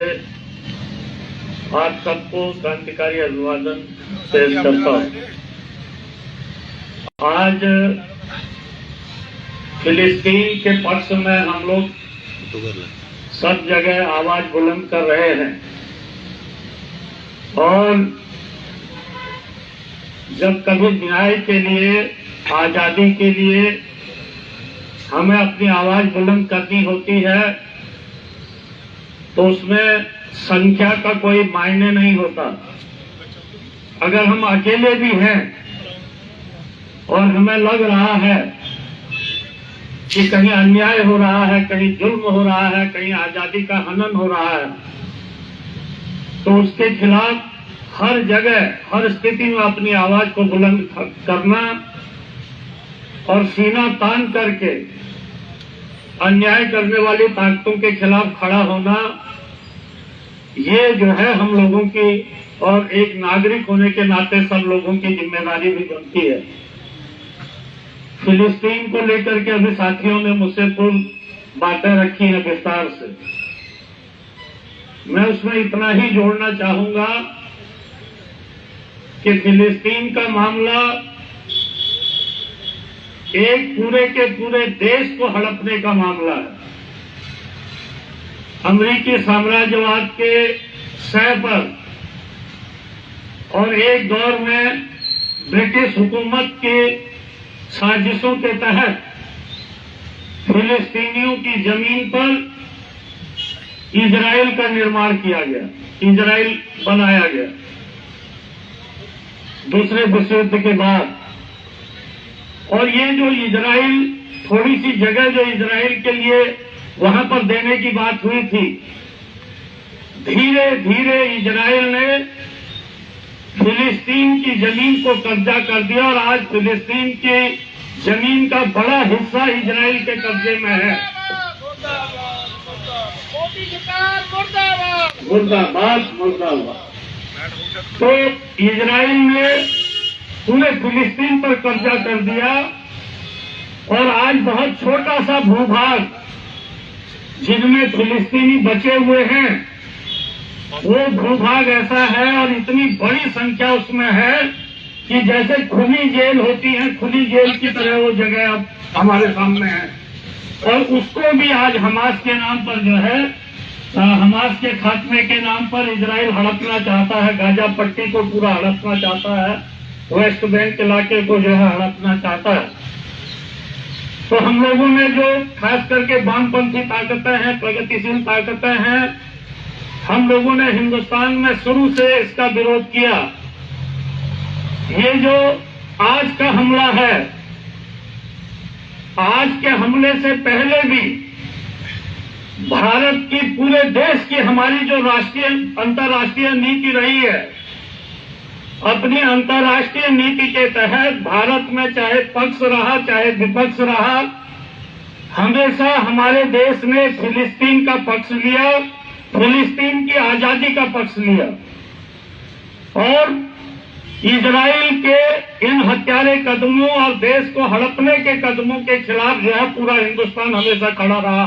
आप सबको क्रांतिकारी अभिवादन पेश करता हूँ। आज फिलिस्तीन के पक्ष में हम लोग सब जगह आवाज बुलंद कर रहे हैं और जब कभी न्याय के लिए, आजादी के लिए हमें अपनी आवाज बुलंद करनी होती है तो उसमें संख्या का कोई मायने नहीं होता। अगर हम अकेले भी हैं और हमें लग रहा है कि कहीं अन्याय हो रहा है, कहीं जुल्म हो रहा है, कहीं आजादी का हनन हो रहा है, तो उसके खिलाफ हर जगह, हर स्थिति में अपनी आवाज को बुलंद करना और सीना तान करके अन्याय करने वाली ताकतों के खिलाफ खड़ा होना, ये जो है हम लोगों की और एक नागरिक होने के नाते सब लोगों की जिम्मेदारी भी बनती है। फिलिस्तीन को लेकर के अभी साथियों ने मुझसे पूर्ण बातें रखी हैं विस्तार से। मैं उसमें इतना ही जोड़ना चाहूंगा कि फिलिस्तीन का मामला एक पूरे के पूरे देश को हड़पने का मामला है। अमेरिकी साम्राज्यवाद के सह पर और एक दौर में ब्रिटिश हुकूमत की साजिशों के तहत फिलिस्तीनियों की जमीन पर इजराइल का निर्माण किया गया, इजराइल बनाया गया दूसरे विश्व युद्ध के बाद। और ये जो इजराइल, थोड़ी सी जगह जो इजराइल के लिए वहां पर देने की बात हुई थी, धीरे धीरे इजराइल ने फिलिस्तीन की जमीन को कब्जा कर दिया और आज फिलिस्तीन की जमीन का बड़ा हिस्सा इजराइल के कब्जे में है। मुर्दाबाद, मुर्दाबाद। तो इजराइल ने पूरे फिलिस्तीन पर कब्जा कर दिया और आज बहुत छोटा सा भूभाग जिनमें फिलिस्तीनी बचे हुए हैं, वो भूभाग ऐसा है और इतनी बड़ी संख्या उसमें है कि जैसे खुली जेल होती है, खुली जेल की तरह वो जगह अब हमारे सामने है। और उसको भी आज हमास के नाम पर जो है, हमास के खात्मे के नाम पर इजराइल हड़पना चाहता है, गाजा पट्टी को पूरा हड़पना चाहता है, वेस्ट बैंक इलाके को जो है हड़पना चाहता है। तो हम लोगों ने जो खास करके वामपंथी ताकतें हैं, प्रगतिशील ताकतें हैं, हम लोगों ने हिंदुस्तान में शुरू से इसका विरोध किया। ये जो आज का हमला है, आज के हमले से पहले भी भारत की, पूरे देश की हमारी जो राष्ट्रीय अंतर्राष्ट्रीय नीति रही है, अपनी अंतर्राष्ट्रीय नीति के तहत भारत में चाहे पक्ष रहा चाहे विपक्ष रहा, हमेशा हमारे देश ने फिलिस्तीन का पक्ष लिया, फिलिस्तीन की आजादी का पक्ष लिया और इजराइल के इन हत्यारे कदमों और देश को हड़पने के कदमों के खिलाफ जो है पूरा हिंदुस्तान हमेशा खड़ा रहा।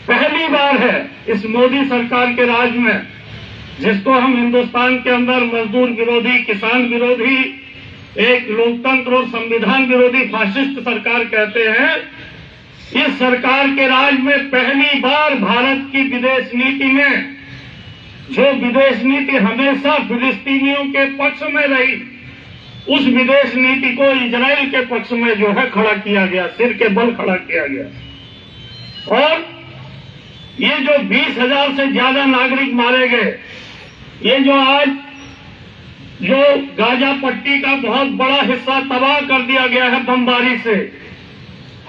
पहली बार है इस मोदी सरकार के राज में, जिसको हम हिंदुस्तान के अंदर मजदूर विरोधी, किसान विरोधी, एक लोकतंत्र और संविधान विरोधी फाशिस्ट सरकार कहते हैं, इस सरकार के राज में पहली बार भारत की विदेश नीति में, जो विदेश नीति हमेशा फिलिस्तीनियों के पक्ष में रही, उस विदेश नीति को इजराइल के पक्ष में जो है खड़ा किया गया, सिर के बल खड़ा किया गया। और ये जो 20,000 से ज्यादा नागरिक मारे गए, ये जो आज जो गाजा पट्टी का बहुत बड़ा हिस्सा तबाह कर दिया गया है बमबारी से,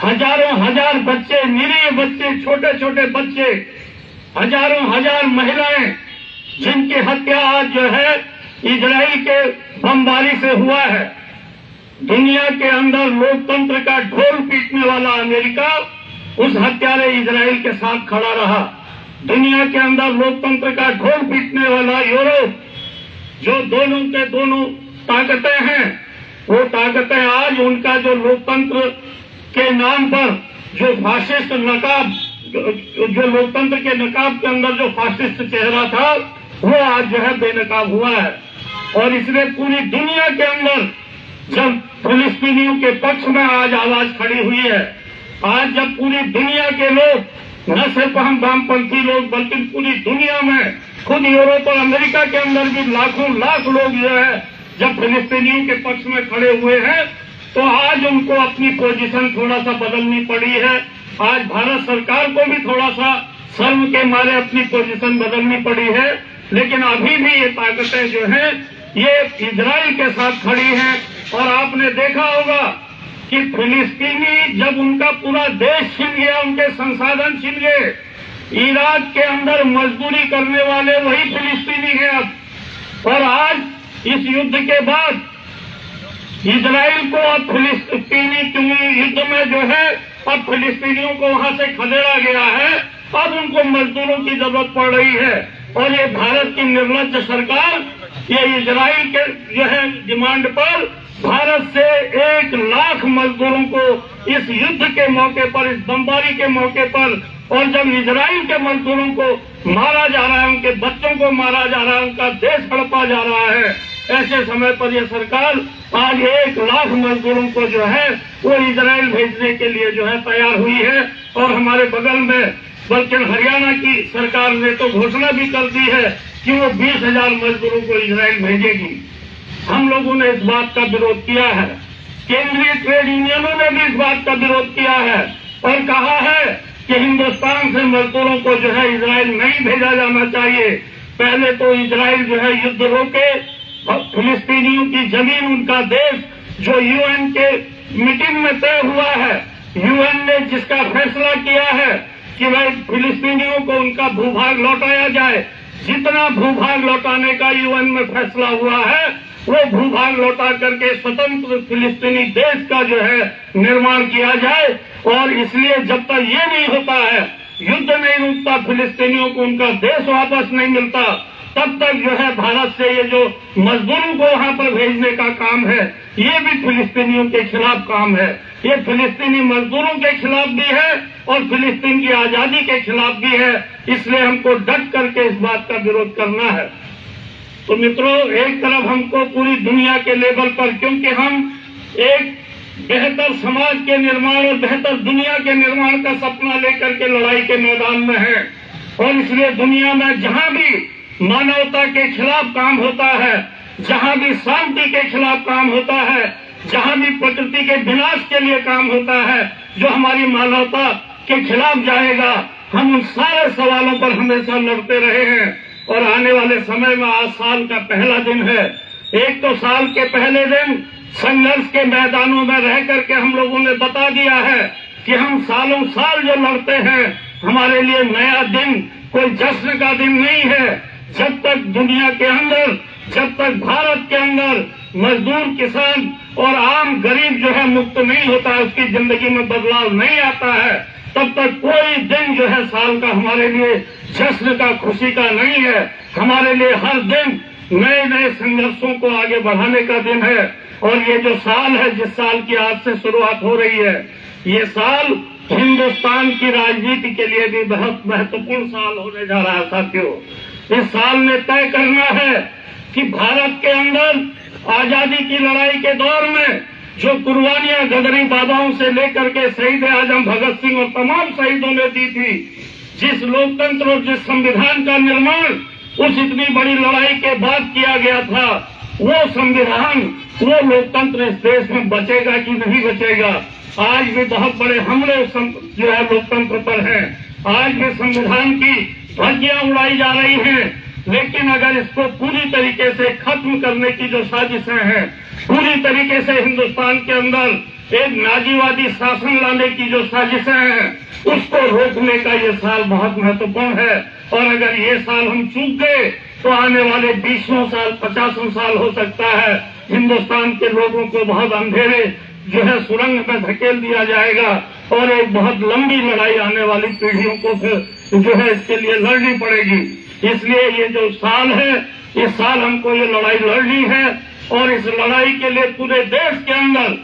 हजारों हजार बच्चे, निरीह बच्चे, छोटे छोटे बच्चे, हजारों हजार महिलाएं, जिनकी हत्या आज जो है इजराइल के बमबारी से हुआ है। दुनिया के अंदर लोकतंत्र का ढोल पीटने वाला अमेरिका उस हत्यारे इजराइल के साथ खड़ा रहा। दुनिया के अंदर लोकतंत्र का ढोल पीटने वाला यूरोप, जो दोनों के दोनों ताकतें हैं, वो ताकतें आज उनका जो लोकतंत्र के नाम पर जो फाशिस्ट नकाब जो लोकतंत्र के नकाब के अंदर जो फासिस्ट चेहरा था वो आज जो है बेनकाब हुआ है। और इसलिए पूरी दुनिया के अंदर जब फिलिस्तीनियों के पक्ष में आज आवाज खड़ी हुई है, आज जब पूरी दुनिया के लोग, न सिर्फ हम वामपंथी लोग बल्कि पूरी दुनिया में, खुद यूरोप और अमेरिका के अंदर भी लाखों लाख लोग जो है जब फिलिस्तीनियों के पक्ष में खड़े हुए हैं, तो आज उनको अपनी पोजीशन थोड़ा सा बदलनी पड़ी है। आज भारत सरकार को भी थोड़ा सा शर्म के मारे अपनी पोजीशन बदलनी पड़ी है। लेकिन अभी भी ये ताकतें जो हैं ये इजराइल के साथ खड़ी हैं। और आपने देखा होगा कि फिलिस्तीनी जब उनका पूरा देश छिन गया, उनके संसाधन छिन गए, इराक के अंदर मजदूरी करने वाले वही फिलिस्तीनी हैं अब। और आज इस युद्ध के बाद इजराइल को अब फिलिस्तीनी युद्ध में जो है अब फिलिस्तीनियों को वहां से खदेड़ा गया है। अब उनको मजदूरों की जरूरत पड़ रही है। और ये भारत की निर्लज्ज सरकार ये इजराइल के जो है डिमांड पर भारत से 1 लाख मजदूरों को इस युद्ध के मौके पर, इस बमबारी के मौके पर, और जब इजराइल के मजदूरों को मारा जा रहा है, उनके बच्चों को मारा जा रहा है, उनका देश हड़पा जा रहा है, ऐसे समय पर यह सरकार आज 1 लाख मजदूरों को जो है वो इजराइल भेजने के लिए जो है तैयार हुई है। और हमारे बगल में बल्कि हरियाणा की सरकार ने तो घोषणा भी कर दी है कि वो 20,000 मजदूरों को इजराइल भेजेगी। हम लोगों ने इस बात का विरोध किया है, केंद्रीय ट्रेड यूनियनों ने भी इस बात का विरोध किया है और कहा है कि हिंदुस्तान से मजदूरों को जो है इजराइल नहीं भेजा जाना चाहिए। पहले तो इजराइल जो है युद्ध रोके, फिलिस्तीनियों की जमीन, उनका देश, जो यूएन के मीटिंग में तय हुआ है, यूएन ने जिसका फैसला किया है कि भाई फिलिस्तीनियों को उनका भूभाग लौटाया जाए, जितना भूभाग लौटाने का यूएन में फैसला हुआ है वो भूभाग लौटा करके स्वतंत्र फिलिस्तीनी देश का जो है निर्माण किया जाए। और इसलिए जब तक ये नहीं होता है, युद्ध नहीं रुकता, फिलिस्तीनियों को उनका देश वापस नहीं मिलता, तब तक जो है भारत से ये जो मजदूरों को वहां पर भेजने का काम है ये भी फिलिस्तीनियों के खिलाफ काम है। ये फिलिस्तीनी मजदूरों के खिलाफ भी है और फिलिस्तीन की आजादी के खिलाफ भी है। इसलिए हमको डट करके इस बात का विरोध करना है। तो मित्रों, एक तरफ हमको पूरी दुनिया के लेवल पर, क्योंकि हम एक बेहतर समाज के निर्माण और बेहतर दुनिया के निर्माण का सपना लेकर के लड़ाई के मैदान में है, और इसलिए दुनिया में जहां भी मानवता के खिलाफ काम होता है, जहां भी शांति के खिलाफ काम होता है, जहां भी प्रकृति के विनाश के लिए काम होता है, जो हमारी मानवता के खिलाफ जाएगा, हम उन सारे सवालों पर हमेशा लड़ते रहे हैं। और आने वाले समय में आज साल का पहला दिन है। एक तो साल के पहले दिन संघर्ष के मैदानों में रह करके हम लोगों ने बता दिया है कि हम सालों साल जो लड़ते हैं, हमारे लिए नया दिन कोई जश्न का दिन नहीं है। जब तक दुनिया के अंदर, जब तक भारत के अंदर मजदूर, किसान और आम गरीब जो है मुक्त नहीं होता है, उसकी जिंदगी में बदलाव नहीं आता है, तब तक कोई दिन जो है साल का हमारे लिए जश्न का, खुशी का नहीं है। हमारे लिए हर दिन नए नए संघर्षों को आगे बढ़ाने का दिन है। और ये जो साल है, जिस साल की आज से शुरुआत हो रही है, ये साल हिंदुस्तान की राजनीति के लिए भी बहुत महत्वपूर्ण साल होने जा रहा है। साथियों, इस साल में तय करना है कि भारत के अंदर आजादी की लड़ाई के दौर में जो कुर्बानियां गदरी बाबाओं से लेकर के शहीद आजम भगत सिंह और तमाम शहीदों ने दी थी, जिस लोकतंत्र और जिस संविधान का निर्माण उस इतनी बड़ी लड़ाई के बाद किया गया था, वो संविधान, वो लोकतंत्र इस देश में बचेगा कि नहीं बचेगा। आज भी बहुत बड़े हमले जो है लोकतंत्र पर हैं। आज भी संविधान की धज्जियां उड़ाई जा रही हैं। लेकिन अगर इसको पूरी तरीके से खत्म करने की जो साजिशें हैं, पूरी तरीके से हिंदुस्तान के अंदर एक नाजीवादी शासन लाने की जो साजिशें हैं, उसको रोकने का ये साल बहुत महत्वपूर्ण है। और अगर ये साल हम चूक गए तो आने वाले 20 साल, 50 साल हो सकता है हिंदुस्तान के लोगों को बहुत अंधेरे जो है सुरंग में धकेल दिया जाएगा और एक बहुत लंबी लड़ाई आने वाली पीढ़ियों को फिर जो है इसके लिए लड़नी पड़ेगी। इसलिए ये जो साल है, इस साल हमको ये लड़ाई लड़नी है। और इस लड़ाई के लिए पूरे देश के अंदर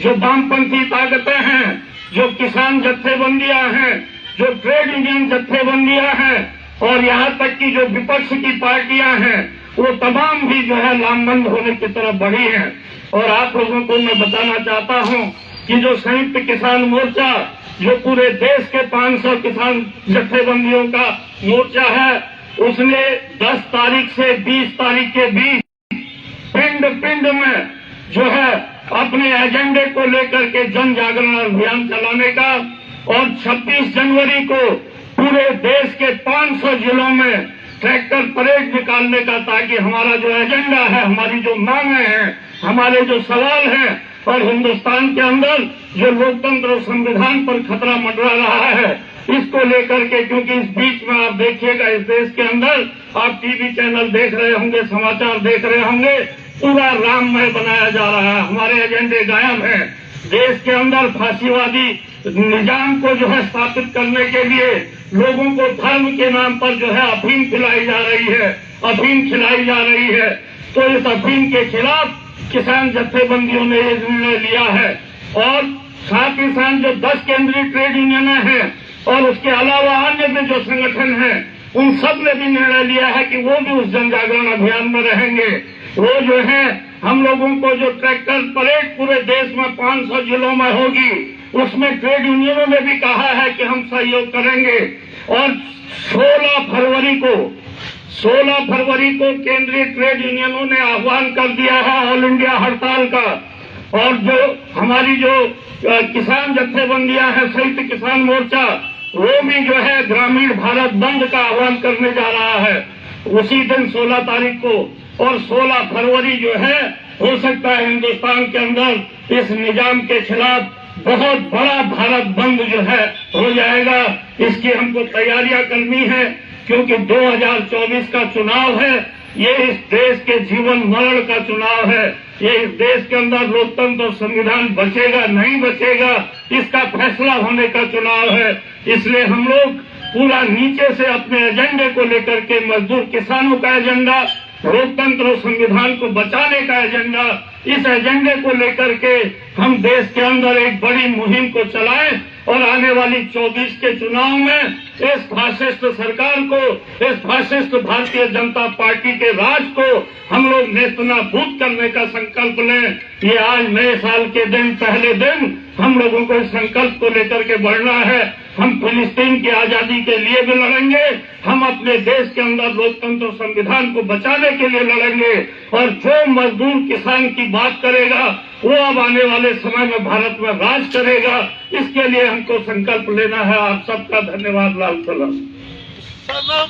जो वामपंथी ताकतें हैं, जो किसान जत्थेबंदियां हैं, जो ट्रेड यूनियन जत्थेबंदियां हैं और यहाँ तक कि जो विपक्ष की पार्टियां हैं वो तमाम भी जो है लामबंद होने की तरफ बढ़ी हैं। और आप लोगों को मैं बताना चाहता हूं कि जो संयुक्त किसान मोर्चा जो पूरे देश के 500 किसान जत्थेबंदियों का मोर्चा है, उसने 10 तारीख से 20 तारीख के बीच पिंड पिंड में जो है अपने एजेंडे को लेकर के जन जागरण अभियान चलाने का और 26 जनवरी को पूरे देश के 500 जिलों में ट्रैक्टर परेड निकालने का, ताकि हमारा जो एजेंडा है, हमारी जो मांगे हैं, हमारे जो सवाल हैं और हिंदुस्तान के अंदर जो लोकतंत्र और संविधान पर खतरा मंडरा रहा है, इसको लेकर के, क्योंकि इस बीच में आप देखिएगा इस देश के अंदर आप टीवी चैनल देख रहे होंगे, समाचार देख रहे होंगे, पूरा राममय बनाया जा रहा है। हमारे एजेंडे गायब हैं। देश के अंदर फांसीवादी निजाम को जो है स्थापित करने के लिए लोगों को धर्म के नाम पर जो है अफीम खिलाई जा रही है, अफीम खिलाई जा रही है। तो इस अफीम के खिलाफ किसान जत्थेबंदियों ने ये निर्णय लिया है और साथ ही साथ जो 10 केंद्रीय ट्रेड यूनियन हैं और उसके अलावा अन्य भी जो संगठन हैं, उन सब ने भी निर्णय लिया है कि वो भी उस जन जागरण अभियान में रहेंगे। वो जो है हम लोगों को जो ट्रैक्टर परेड पूरे देश में 500 जिलों में होगी, उसमें ट्रेड यूनियनों ने भी कहा है कि हम सहयोग करेंगे। और 16 फरवरी को केंद्रीय ट्रेड यूनियनों ने आह्वान कर दिया है ऑल इंडिया हड़ताल का। और जो हमारी जो किसान जत्थेबंदियां हैं, संयुक्त किसान मोर्चा, वो भी जो है ग्रामीण भारत बंद का आह्वान करने जा रहा है उसी दिन 16 तारीख को। और 16 फरवरी जो है हो सकता है हिंदुस्तान के अंदर इस निजाम के खिलाफ बहुत बड़ा भारत बंद जो है हो जाएगा। इसकी हमको तैयारियां करनी है, क्योंकि 2024 का चुनाव है। ये इस देश के जीवन मरण का चुनाव है। ये इस देश के अंदर लोकतंत्र और संविधान बचेगा नहीं बचेगा, इसका फैसला होने का चुनाव है। इसलिए हम लोग पूरा नीचे से अपने एजेंडे को लेकर के, मजदूर किसानों का एजेंडा, लोकतंत्र और संविधान को बचाने का एजेंडा, इस एजेंडे को लेकर के हम देश के अंदर एक बड़ी मुहिम को चलाएं और आने वाली 24 के चुनाव में इस फासिस्ट सरकार को, इस फासिस्ट भारतीय जनता पार्टी के राज को हम लोग नेस्तनाबूद करने का संकल्प लें। ये आज नए साल के दिन, पहले दिन हम लोगों को इस संकल्प को लेकर के बढ़ना है। हम फिलिस्तीन की आजादी के लिए भी लड़ेंगे, हम अपने देश के अंदर लोकतंत्र और संविधान को बचाने के लिए लड़ेंगे। और जो मजदूर किसान की बात करेगा वो अब आने वाले समय में भारत में राज करेगा। इसके लिए हमको संकल्प लेना है। आप सबका धन्यवाद। लाल सलाम।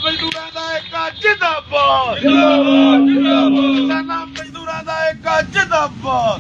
मजदूरां दा जिंदाबाद, जिंदाबाद, जिंदाबाद। मजदूरां दा जिंदाबाद।